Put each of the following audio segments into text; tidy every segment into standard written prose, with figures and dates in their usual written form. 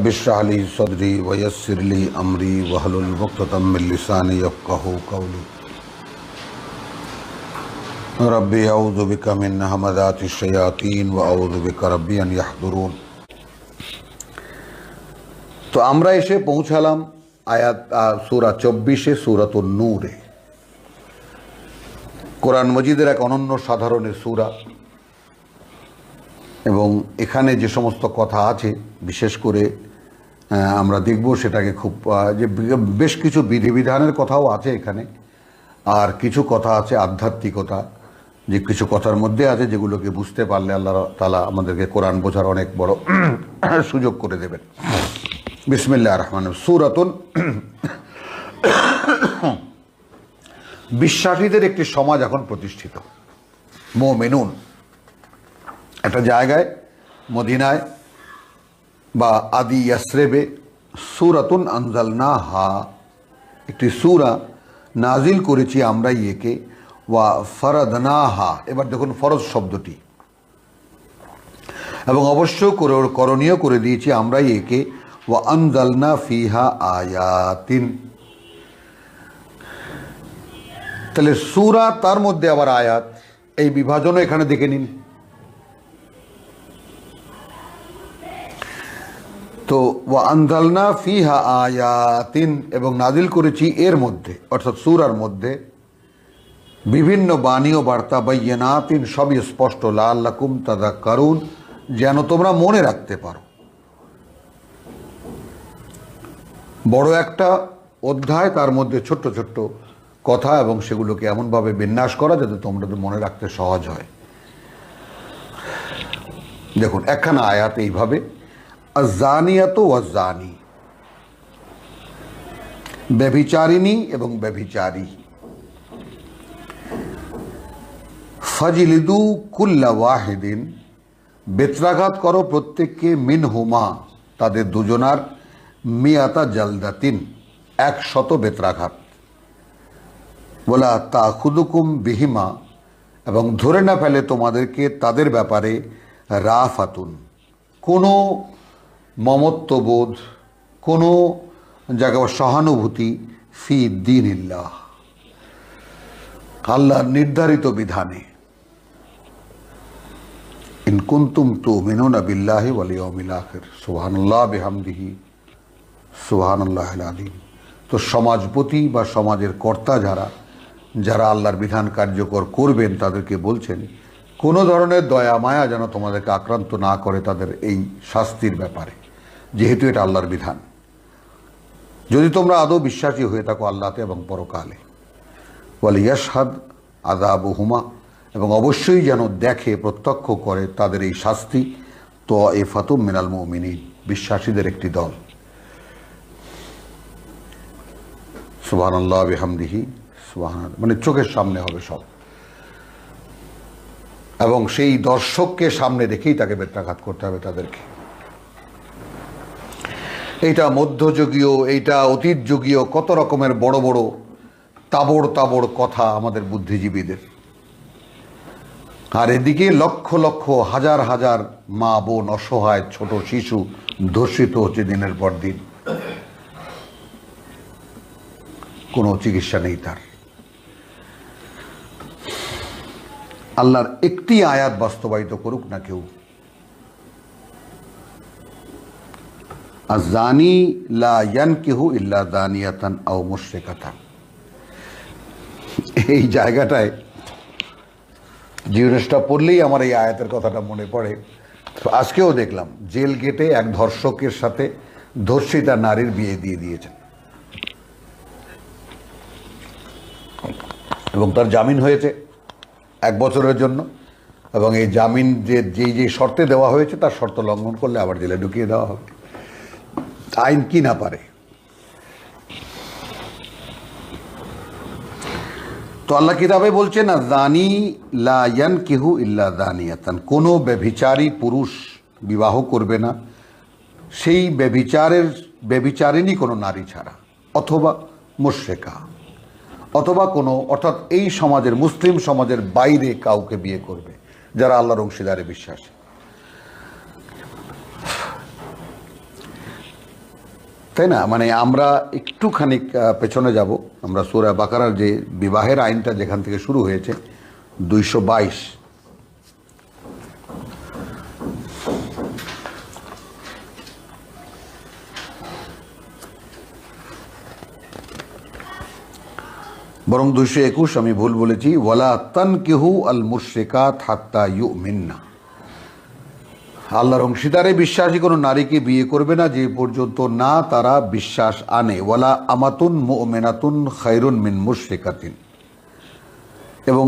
Rabbi इश्रह ली सदरी वयस्सिर ली अमरी वहलुल उक़दतम मिन लिसानी यफ़क़हू क़ौली rabbi अऊज़ु बिका मिन हमज़ातिश शयातीन व अऊज़ु बिका रब्बि अन यहदुरून। तो আমরা এসে পৌঁছালাম আয়াত সূরা 24 সূরাতুন নূরে। কোরআন মজিদের এক অনন্য সাধারণের সূরা এবং এখানে যে সমস্ত কথা আছে বিশেষ করে আমরা দেখব সেটাকে খুব যে বেশ কিছু বিধিবিধানের কথাও আছে এখানে, আর কিছু কথা আছে আধ্যাত্মিকতা, যে কিছু কথার মধ্যে আছে যেগুলোকে বুঝতে পারলে আল্লাহ তাআলা আমাদেরকে কোরআন বোঝার অনেক বড় সুযোগ করে দেবেন। বিসমিল্লাহির রহমানির রহিম। সূরাতুন বিশ্বাসীদের একটি সমাজ এখন প্রতিষ্ঠিত, মুমিনুন। একটা জায়গায় মদিনায় বা আদি ইয়াসরিবে সূরাতুন আনজালনাহা, একটি সূরা নাজিল করেছি আমরাই একে, ওয়া ফারাদনাহা। এবার দেখুন ফরজ শব্দটি, এবং অবশ্য করণীয় করে দিয়েছি আমরাই একে, ওয়া আনজালনা ফিহা আয়াতিন। তাহলে সূরা তার মধ্যে আবার আয়াত, এই বিভাজনও এখানে দেখে নিন। তো ওয়া আনজালনা ফিহা আয়াতিন, এবং নাজিল করেছি এর মধ্যে অর্থাৎ সূরার মধ্যে বিভিন্ন বাণী ও বার্তা, বাইয়িনাতিন, সবই স্পষ্ট, লাআল্লাকুম তাযাক্কারুন, যেন তোমরা মনে রাখতে পারো। বড় একটা অধ্যায়, তার মধ্যে ছোট্ট ছোট্ট কথা, এবং সেগুলোকে এমনভাবে বিন্যাস করা যাতে তোমরা মনে রাখতে সহজ হয়। দেখুন একখানা আয়াত এইভাবে, আয-যানিয়াতু ওয়াজ-যানি, ব্যভিচারিণী এবং ব্যভিচারী, ফাজলিদু কুল্লা ওয়াহিদিন, বেত্রাঘাত করো প্রত্যেককে, মিনহুমা, তাদের দুজনার, মিয়াতা জালদাতিন, 100 বেত্রাঘাত, ওয়ালা তাখুদুকুম বিহিমা, এবং ধরে না ফেলে তোমাদেরকে তাদের ব্যাপারে, রাফাতুন, কোনো মমত্ববোধ, কোনো জায়গায় সহানুভূতি, ফি দীনিল্লাহ, আল্লাহর নির্ধারিত বিধানে, ইন কুনতুম তুমিনুনা বিল্লাহি ওয়াল ইয়াউমিল আখির, সুবহানাল্লাহ বিহামদিহি সুবহানাল্লাহিল আযীম। তো সমাজপতি বা সমাজের কর্তা যারা আল্লাহর বিধান কার্যকর করবেন তাদেরকে বলছেন কোনো ধরনের দয়া মায়া যেন তোমাদেরকে আক্রান্ত না করে তাদের এই শাস্তির ব্যাপারে, যেহেতু এটা আল্লাহর বিধান। যদি তোমরা আদৌ বিশ্বাসী হয়ে থাকো আল্লাহতে এবং পরকালে, ওয়াল ইয়াশহাদ আযাবুহুমা, এবং অবশ্যই যেন দেখে, প্রত্যক্ষ করে তাদের এই শাস্তি, তাইফাতুম মিনাল মুমিনিন, বিশ্বাসীদের একটি দল। সুবহানাল্লাহ বিহামদিহি সুবহানাল্লাহ, মানে চোখের সামনে হবে সব, এবং সেই দর্শককে সামনে রেখেই তাকে বেত্রাঘাত করতে হবে তাদেরকে। এইটা মধ্যযুগীয়, এইটা অতীত যুগীয়, কত রকমের বড় বড় তাবড় তাবড় কথা আমাদের বুদ্ধিজীবীদের, আর এদিকে লক্ষ লক্ষ হাজার হাজার মা বোন, অসহায় ছোট শিশু ধর্ষিত হচ্ছে দিনের পর দিন, কোনো চিকিৎসা নেই তার। আল্লাহর একটি আয়াত বাস্তবায়িত করুক না কেউ। আয-যানি লা ইয়ানকিহু ইল্লা যানিয়াতান আও মুশরিকাতান, এই জায়গাটায় জিওনেসটা পড়লেই আমার এই আয়াতের কথাটা মনে পড়ে। আজকেও দেখলাম জেল গেটে এক ধর্ষকের সাথে ধর্ষিতা নারীর বিয়ে দিয়ে দিয়েছেন, এবং তার জামিন হয়েছে 1 বছরের জন্য, এবং এই জামিন যেই শর্তে দেওয়া হয়েছে তার শর্ত লঙ্ঘন করলে আবার জেলে ঢুকিয়ে দেওয়া হবে। আইন কি না পারে। তো আল্লাহ কিতাবে বলছেন, আয-যানি লা ইয়ানকিহু ইল্লা যানিয়াতান, কোনো ব্যভিচারী পুরুষ বিবাহ করবে না সেই ব্যভিচারিণী কোনো নারী ছাড়া, অথবা মুশরিকা, অথবা কোনো, অর্থাৎ এই সমাজের, মুসলিম সমাজের বাইরে কাউকে বিয়ে করবে যারা আল্লাহর অংশীদারে বিশ্বাসী। তাই না? মানে আমরা একটুখানি পেছনে যাব, আমরা সূরা বাকারার যে বিবাহের আইনটা যেখান থেকে শুরু হয়েছে 222, বরং 221 আমি ভুল বলেছি, ওয়ালা তানকিহু আল মুশরিকাত হাত্তা ইউমিন্না। আল্লাহর অংশীদারে বিশ্বাসী কোনো নারীকে বিয়ে করবে না যে পর্যন্ত না তারা বিশ্বাস আনে। ওয়ালা আমাতুন মুমিনাতুন খায়রুন মিন মুশরিকাতিন। এবং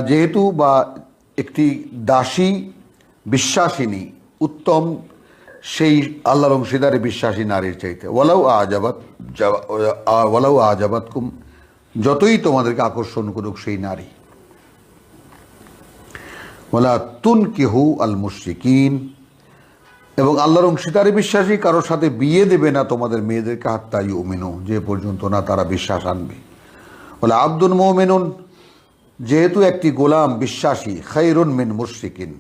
যেহেতু বা একটি দাসী বিশ্বাসিনী উত্তম সেই আল্লাহর অংশীদারে বিশ্বাসী নারীর চাইতে। ওয়ালাউ আজাবাতকুম, যতই তোমাদেরকে আকর্ষণ করুক সেই নারী। ওয়ালা তুনকিহু আল মুশরিকিন, এবং আল্লাহর অংশীদারে বিশ্বাসী কারোর সাথে বিয়ে দেবে না তোমাদের মেয়েদেরকে হাত্তা ইউমিনু, যে পর্যন্ত না তারা বিশ্বাস আনবে। ওয়ালা আবদুন মুমিনুন, যেহেতু একটি গোলাম বিশ্বাসী, খায়রুন মিন মুশরিকিন,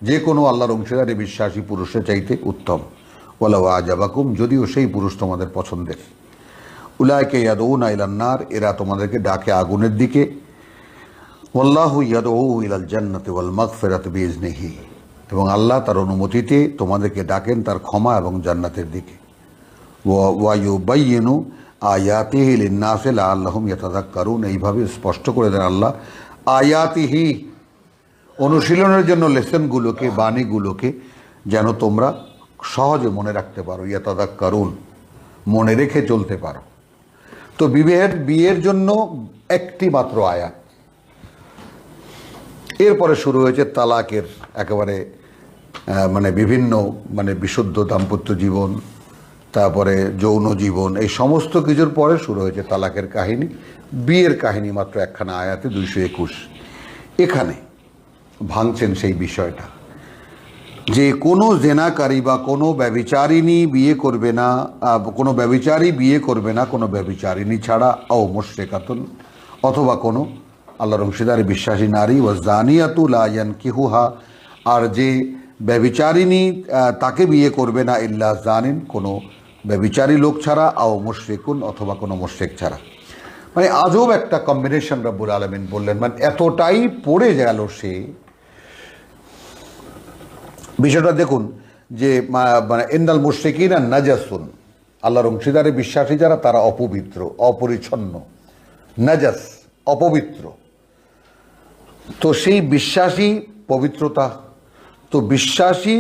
যে কোনো আল্লাহর অংশীদারে বিশ্বাসী পুরুষের চাইতে উত্তম। ওয়ালাউ আজাবাকুম, যদিও সেই পুরুষ তোমাদের পছন্দের। উলাইকা ইয়াদউনা ইলান নার, এরা তোমাদেরকে ডাকে আগুনের দিকে। ওয়াল্লাহু ইয়াদউ ইলাল জান্নাতি ওয়াল মাগফিরাতি বিইজনিহি, এবং আল্লাহ তার অনুমতিতে তোমাদেরকে ডাকেন তার ক্ষমা এবং জান্নাতের দিকে। ওয়া ইউবাইয়িনু আয়াতিহি লিন-নাসি লাআল্লাহুম ইয়াতাযাক্কারুন, এইভাবে স্পষ্ট করে দেন আল্লাহ আয়াতিহি, অনুশীলনের জন্য লেসনগুলোকে, বাণীগুলোকে, যেন তোমরা সহজে মনে রাখতে পারো। ইয়াতাযাক্কারুন, মনে রেখে চলতে পারো। তো বিয়ের জন্য একটি মাত্র আয়াত। এরপরে শুরু হয়েছে তালাকের একেবারে মানে বিভিন্ন মানে বিশুদ্ধ দাম্পত্য জীবন, তারপরে যৌন জীবন, এই সমস্ত কিছুর পরে শুরু হয়েছে তালাকের কাহিনী। বিয়ের কাহিনী মাত্র একখানা আয়াতে 221। এখানে ভাঙছেন সেই বিষয়টা যে কোনো জেনাকারী বা কোনো ব্যভিচারিণী বিয়ে করবে না, কোনো ব্যভিচারী বিয়ে করবে না কোনো ব্যভিচারিণী ছাড়া, ও মুশরিকাতুন, অথবা কোনো আল্লাহর অংশীদারে বিশ্বাসী নারী, ও জানিয়াতু লা ইয়ানকিহুহা, আর যে ব্যভিচারিণী তাকে বিয়ে করবে না ইল্লা জানিন, কোনো ব্যভিচারী লোক ছাড়া, ও মুশরিকুন, অথবা কোনো মুশরিক ছাড়া। মানে আজব একটা কম্বিনেশন রব্বুল আলামিন বললেন, মানে এতটাই পড়ে গেল সে বিষয়টা। দেখুন যে মানে ইন্নাল মুশরিকিনা নাজাসুন, আল্লাহর অংশীদারে বিশ্বাসী যারা তারা অপবিত্র, অপরিচ্ছন্ন, নাজাস, অপবিত্র। তো সেই বিশ্বাসী পবিত্রতা, তো বিশ্বাসী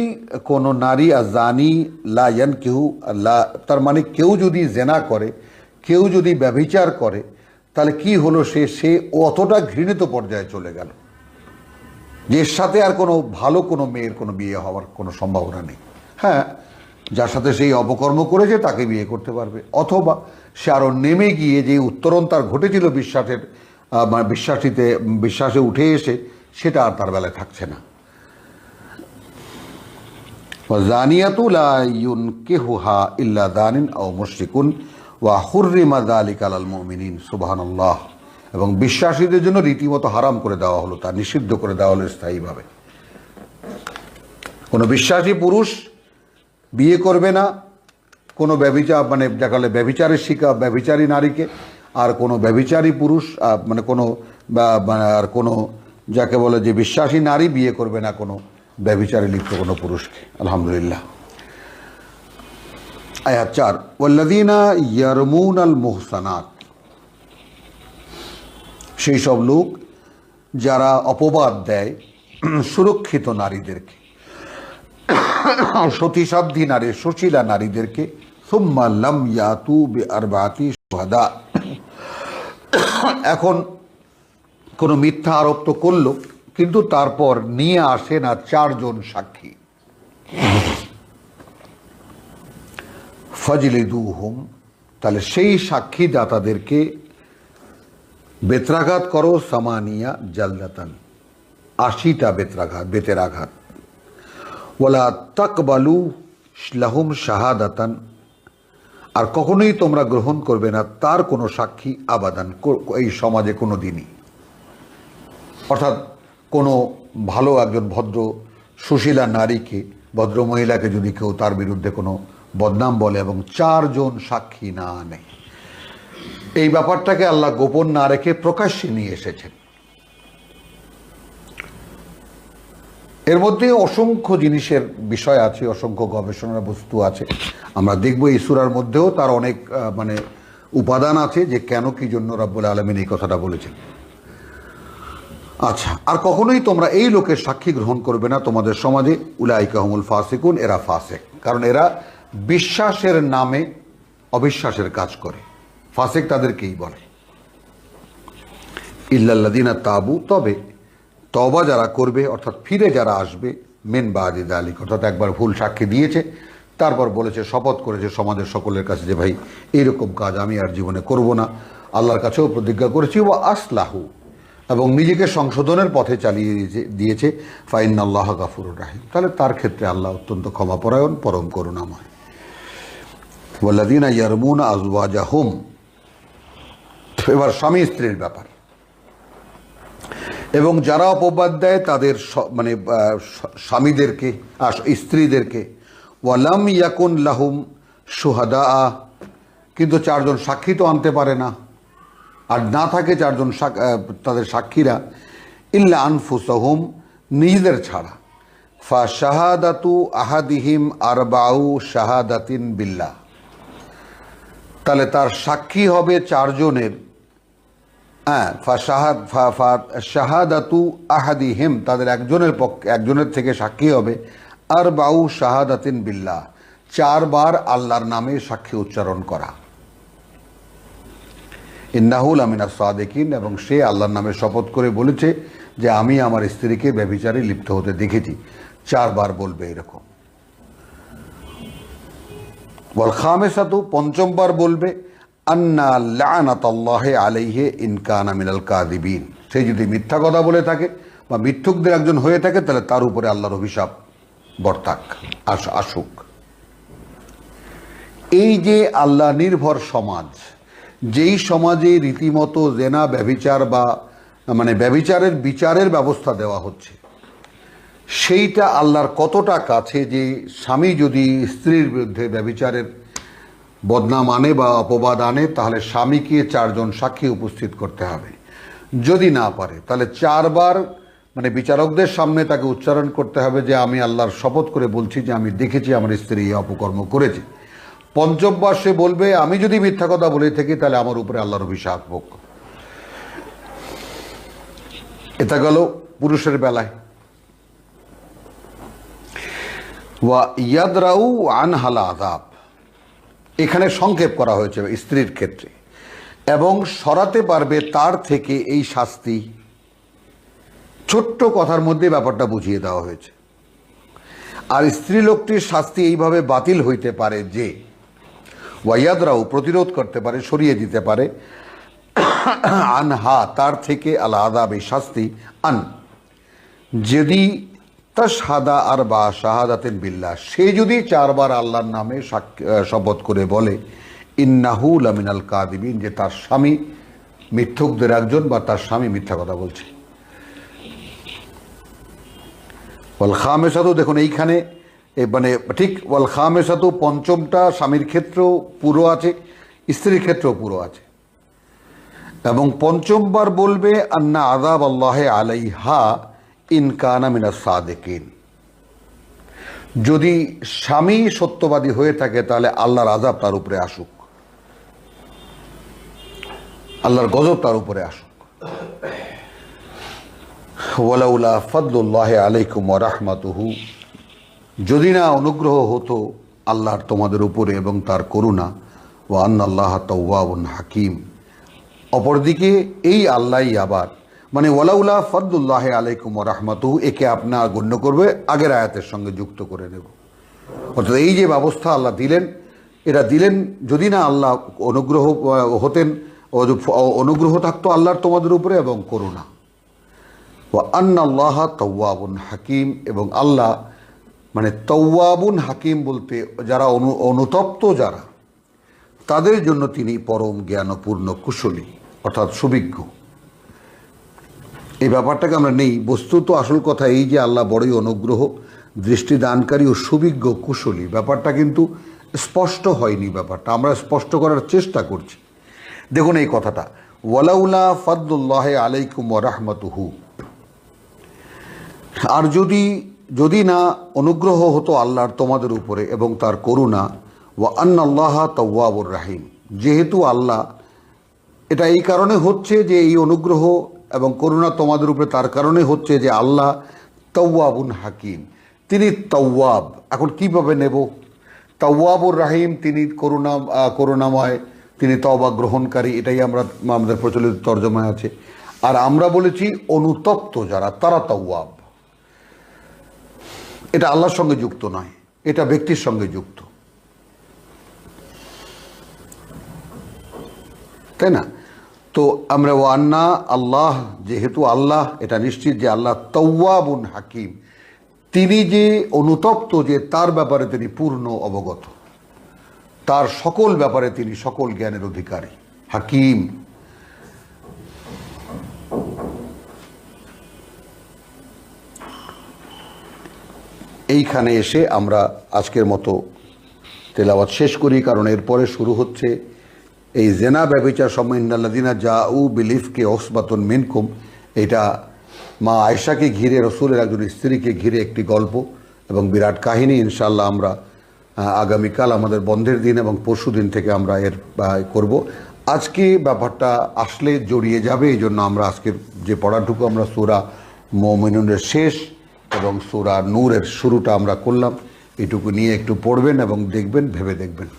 কোনো নারী আজানি লা ইয়ানকিহু, তার মানে কেউ যদি জেনা করে, কেউ যদি ব্যভিচার করে, তাহলে কি হলো, সে অতটা ঘৃণিত পর্যায়ে চলে গেল যে এর সাথে আর কোনো ভালো কোনো মেয়ের কোনো বিয়ে হওয়ার কোনো সম্ভাবনা নেই। হ্যাঁ, যার সাথে সেই অপকর্ম করেছে তাকে বিয়ে করতে পারবে, অথবা সে আরও নেমে গিয়ে যে উত্তরণ তার ঘটেছিল বিশ্বাসে উঠে এসে, সেটা আর তার বেলায় থাকছে না। জানিয়াতু লা ইউনকিহুহা ইল্লা জানিন আও মুশরিকুন ওয়া হুররিমা যালিকা আলাল মুমিনিন। সুবহানাল্লাহ। এবং বিশ্বাসীদের জন্য রীতিমতো হারাম করে দেওয়া হলো, তা নিষিদ্ধ করে দেওয়া হলো স্থায়ীভাবে। কোনো বিশ্বাসী পুরুষ বিয়ে করবে না কোনো ব্যভিচার, মানে যাকে বলে ব্যভিচারের ব্যভিচারী নারীকে, আর কোনো ব্যভিচারী পুরুষ মানে কোনো আর কোনো যাকে বলে যে বিশ্বাসী নারী বিয়ে করবে না কোনো ব্যভিচারে লিপ্ত কোনো পুরুষকে। আলহামদুলিল্লাহ। আয়াত 4, ওয়াল্লাযীনা ইয়ারমুনাল মুহসানাত, সেই সব লোক যারা অপবাদ দেয় সুরক্ষিত নারীদেরকে, সতীসাধ্যী নারী, সুশীলা নারীদেরকে, সুম্মা লাম ইয়াতু বিআরবাতি শুহাদা, এখন কোনো মিথ্যা আরোপ তো করলো, কিন্তু তারপর নিয়ে আসে না 4 জন সাক্ষী। ফাজলিদুহুম, তাহলে সেই সাক্ষীদাতাদেরকে বেত্রাঘাত করো, সামানিয়া জালদাতান, 80টা বেতের আঘাত। ওয়ালা তাকবালু লাহুম শাহাদাতান, আর কখনোই তোমরা গ্রহণ করবে না তার কোনো সাক্ষী আবাদান, এই সমাজে কোনো দিনই। অর্থাৎ কোনো ভালো একজন ভদ্র সুশীলা নারীকে, ভদ্র মহিলাকে যদি কেউ তার বিরুদ্ধে কোনো বদনাম বলে এবং 4 জন সাক্ষী না আনে। এই ব্যাপারটাকে আল্লাহ গোপন না রেখে প্রকাশ্যে নিয়ে এসেছেন। এর মধ্যে অসংখ্য জিনিসের বিষয় আছে, অসংখ্য গবেষণার বস্তু আছে। আমরা দেখব এই সূরার মধ্যেও তার অনেক উপাদান আছে যে কেন কি জন্য রব্বুল আলামিন এই কথাটা বলেছেন। আচ্ছা, আর কখনোই তোমরা এই লোকের সাক্ষী গ্রহণ করবে না তোমাদের সমাজে, উলাইকা হুমুল ফাসিকুন, এরা ফাসেক, কারণ এরা বিশ্বাসের নামে অবিশ্বাসের কাজ করে। ফাসেক তাদেরকেই বলে। ইল্লাল্লাযিনা তাবু, তবে তওবা যারা করবে অর্থাৎ ফিরে যারা আসবে, মিন বাদি যালিক, অর্থাৎ একবার ভুল সাক্ষী দিয়েছে তারপর বলেছে, শপথ করেছে সমাজের সকলের কাছে যে ভাই এইরকম কাজ আমি আর জীবনে করব না, আল্লাহর কাছেও প্রতিজ্ঞা করেছি, ওয়া আসলাহু, এবং নিজেকে সংশোধনের পথে চালিয়ে দিয়েছে, ফাইন্নাল্লাহা গাফুরুর রাহিম, তাহলে তার ক্ষেত্রে আল্লাহ অত্যন্ত ক্ষমাপরায়ণ, পরম করুণাময়। ওয়াল্লাযিনা ইয়ারমুনা আজওয়াজাহুম, এবার স্বামী স্ত্রীর ব্যাপার, এবং যারা অপবাদ দেয় তাদের মানে স্বামীদেরকে, স্ত্রীদেরকে, ওয়ালাম ইয়াকুন লাহুম শুহাদা, কিন্তু 4 জন সাক্ষী তো আনতে পারে না, আর না থাকে 4 জন তাদের সাক্ষীরা, ইল্লা আনফুসাহুম, নিজেদের ছাড়া, ফা শাহাদাতু আহাদিহিম আরবাউ শাহাদাতিন বিল্লাহ, তাহলে তার সাক্ষী হবে 4 জনের, শাহাদাতু আহাদিহিম, তাদের একজনের থেকে সাক্ষী হবে, আরবাউ শাহাদাতিন বিল্লাহ, 4 বার আল্লাহর নামে সাক্ষী উচ্চারণ করা, ইন্নাহু লামিনাস সাদিকিন, এবং সে আল্লাহর নামে শপথ করে বলেছে যে আমি আমার স্ত্রীকে ব্যভিচারে লিপ্ত হতে দেখেছি, 4 বার বলবে এরকম। ওয়াল খামিসাতু, 5ম বার বলবে, আন্না লা'নাতাল্লাহি আলাইহি ইন কানা মিনাল কাযিবিন, সে যদি মিথ্যা কথা বলে থাকে বা মিথ্যুকদের একজন হয়ে থাকে তাহলে তার উপরে আল্লাহর অভিশাপ বর্তাক, আসুক। এই যে আল্লাহ নির্ভর সমাজ, যেই সমাজে রীতিমতো জেনা, ব্যভিচার বা মানে ব্যভিচারের বিচারের ব্যবস্থা দেওয়া হচ্ছে, সেইটা আল্লাহর কতটা কাছে যে স্বামী যদি স্ত্রীর বিরুদ্ধে ব্যভিচারের বদনাম আনে বা অপবাদ আনে তাহলে স্বামীকে 4 জন সাক্ষী উপস্থিত করতে হবে, যদি না পারে তাহলে 4 বার মানে বিচারকদের সামনে তাকে উচ্চারণ করতে হবে যে আমি আল্লাহর শপথ করে বলছি যে আমি দেখেছি আমার স্ত্রী এই অপকর্ম করেছে। 5ম বার সে বলবে আমি যদি মিথ্যা কথা বলে থাকি তাহলে আমার উপরে আল্লাহর অভিশাপ হোক। এটা গেল পুরুষের বেলায়। ওয়া ইয়াদরাউ আনহাল আযাব, এখানে সংক্ষেপ করা হয়েছে স্ত্রীর ক্ষেত্রে, এবং সরাতে পারবে তার থেকে এই শাস্তি। ছোট্ট কথার মধ্যে ব্যাপারটা বুঝিয়ে দেওয়া হয়েছে। আর স্ত্রী লোকটির শাস্তি এইভাবে বাতিল হইতে পারে যে ওয়াইয়াদরাও, প্রতিরোধ করতে পারে, সরিয়ে দিতে পারে, আনহা, তার থেকে, আল আযাব, এই শাস্তি, আন, যদি তাশহাদা আর বা শাহাদাতিন বিল্লাহ, সে যদি 4 বার আল্লাহর নামে শপথ করে বলে ইন্নাহু লামিনাল কাযিবিন, যে তার স্বামী মিথ্যুকদের একজন বা তার স্বামী মিথ্যা কথা বলছে। ওয়াল খামিসাতু, দেখুন এইখানে মানে ঠিক ওয়াল খামিসাতু 5মটা স্বামীর ক্ষেত্রেও পুরো আছে, স্ত্রীর ক্ষেত্রেও পুরো আছে, এবং 5ম বার বলবে আন্না আযাব আল্লাহি আলাইহা ইন কানা মিনাস সাদিকিন, যদি স্বামী সত্যবাদী হয়ে থাকে তাহলে আল্লাহর আযাব তার উপরে আসুক, আল্লাহর গজব তার উপরে আসুক। ওয়ালাউলা ফাদলুল্লাহি আলাইকুম ওয়া রাহমাতুহু, যদি না অনুগ্রহ হতো আল্লাহর তোমাদের উপরে এবং তার করুণা, ওয়া আন্নাল্লাহা তাওয়াবুন হাকিম, অপরদিকে এই আল্লাহই আবার, মানে ওয়ালাউলা ফাদলুল্লাহি আলাইকুম ওয়া রাহমাতুহু, একে আপনার গণ্য করবে আগের আয়াতের সঙ্গে যুক্ত করে নেব। অর্থাৎ এই যে ব্যবস্থা আল্লাহ দিলেন, এরা দিলেন যদি না আল্লাহ অনুগ্রহ হতেন, অনুগ্রহ থাকতো আল্লাহর তোমাদের উপরে এবং করুণা। ওয়া আন্নাল্লাহা তাওয়াবুন হাকিম, এবং আল্লাহ মানে তাওয়াবুন হাকিম বলতে যারা অনুতপ্ত যারা, তাদের জন্য তিনি পরম জ্ঞানপূর্ণ কুশলী, অর্থাৎ সুবিজ্ঞ। এই ব্যাপারটাকে আমরা নেই, বস্তুত আসল কথা এই যে আল্লাহ বড়ই অনুগ্রহ, দৃষ্টিদানকারী ও সুবিজ্ঞ কুশলী, ব্যাপারটা কিন্তু স্পষ্ট হয়নি ব্যাপারটা, আমরা স্পষ্ট করার চেষ্টা করছি। দেখুন এই কথাটা, ওয়ালাউলা ফাদলুল্লাহ আলাইকুম ওয়া রাহমাতুহু, আর যদি না অনুগ্রহ হতো আল্লাহর তোমাদের উপরে এবং তার করুণা, ওয়া আন্নাল্লাহা তাওয়াবুর রাহিম, যেহেতু আল্লাহ, এটা এই কারণে হচ্ছে যে এই অনুগ্রহ এবং করুণা তোমাদের উপরে তার কারণে হচ্ছে যে আল্লাহ তাওয়াবুন হাকিম, তিনি তাওয়াব। এখন কীভাবে নেব? তাওয়াবুর রাহিম, তিনি করুণাময়, তিনি তওবা গ্রহণকারী, এটাই আমাদের প্রচলিত তর্জমায় আছে। আর আমরা বলেছি অনুতপ্ত যারা, তারা তাওয়াব। এটা আল্লাহর সঙ্গে যুক্ত নয়, এটা ব্যক্তির সঙ্গে যুক্ত, তাই না? তো আমরা ওয়ান্না আল্লাহ, যেহেতু আল্লাহ, এটা নিশ্চিত যে আল্লাহ তাওয়াবুন হাকিম, তিনি যে অনুতপ্ত, যে তার ব্যাপারে তিনি পূর্ণ অবগত, তার সকল ব্যাপারে তিনি সকল জ্ঞানের অধিকারী, হাকিম। এইখানে এসে আমরা আজকের মতো তেলাওয়াত শেষ করি, কারণ এরপরে শুরু হচ্ছে এই জেনা ব্যভিচার সম্মিন্নাল্লাযিনা জাউ বিলিফকে ওসবাতুন মিনকুম। এটা মা আয়েশাকে ঘিরে, রসুলের একজন স্ত্রীকে ঘিরে একটি গল্প এবং বিরাট কাহিনী। ইনশাআল্লাহ আমরা আগামীকাল আমাদের বন্ধের দিন এবং পরশু দিন থেকে আমরা এর করব। আজকে ব্যাপারটা আসলে জড়িয়ে যাবে, এই জন্য আমরা আজকের যে পড়াটুকু আমরা সূরা মুমিনুনের শেষ এবং সূরা নূরের শুরুটা আমরা করলাম, এটুকু নিয়ে একটু পড়বেন এবং দেখবেন, ভেবে দেখবেন।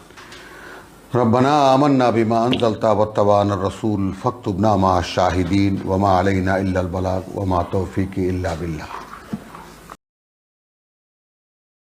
রব্বানা আমান্না বিমা আনজালতা ওয়াত্তাবা'না রাসূল ফাকতুবনা মা শাহিদিন ওয়া মা আলাইনা ইল্লাল বালাগ ওয়া মা তৌফিকি ইল্লা বিল্লাহ।